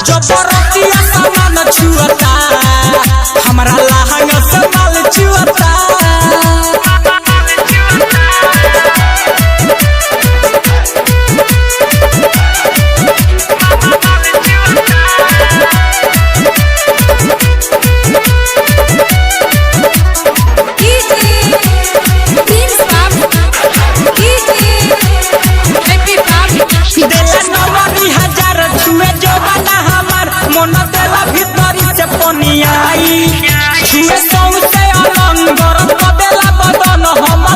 जबरतिया सामान छुअता हमरा लहंगा से माल छुअता मन देला भीतरी से पनियाई छुए सौसे अलंग गरम देला बदन हम